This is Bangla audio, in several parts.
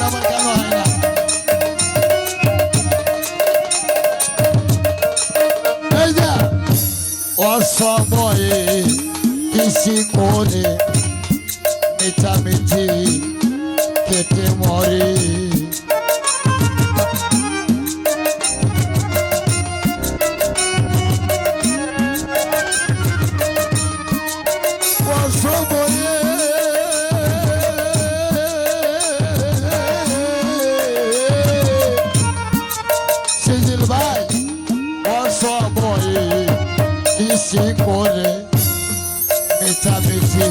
আমার কেন হয় না? এই যে অসময়ে কৃষি করে মিছামিছি কেটে মরে। সিজিল ভাই অসময়ে কৃষি করে মিছামিছি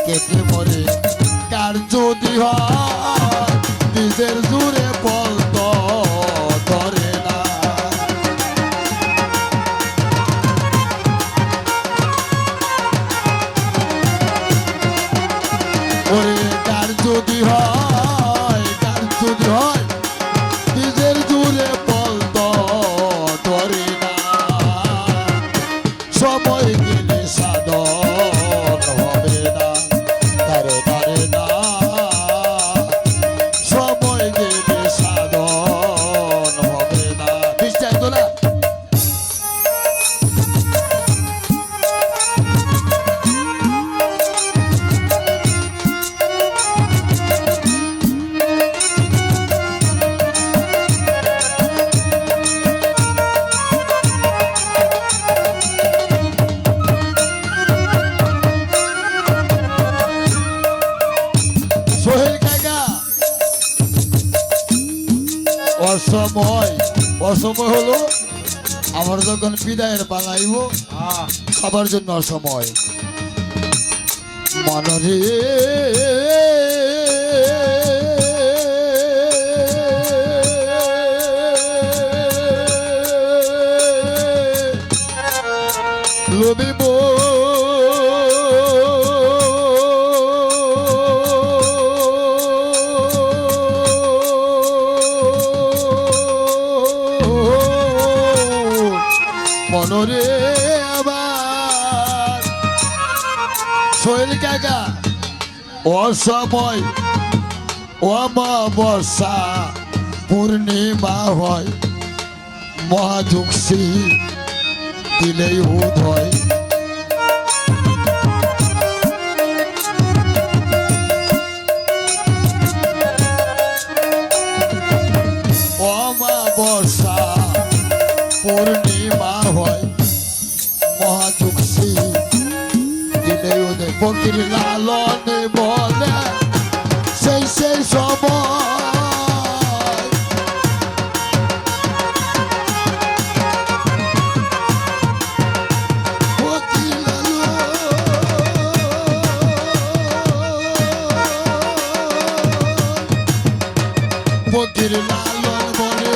কেটে মরে। কার যদি হয় নিজের জুড়ে বলত ধরে না। ওরে কার যদি হয়, কার যদি হয় নিজের জুড়ে বলত ধরে না। সময় গেলে সাধন হবে না, তারে তারে না। সময় গেলে সাধন হবে না। বিশ্বাস তো না? সোহেল কাকা অসময়, অসময় হলো আমার যখন বিদায়ের বাঙাইব খাবার জন্য অসময়। মনরে লোভিব মনরে আবার। সোহেল কাকা অসময় অমাবস্যা পূর্ণিমা হয়, মহাযুক্সি দিলেই উদয়। অমাবস্যা পূর্ণিমা হয়, মহাযুক্সি দিলেই উদয়। ফকির লালনে বলে সেই সেই সময় ফকির লালন বলে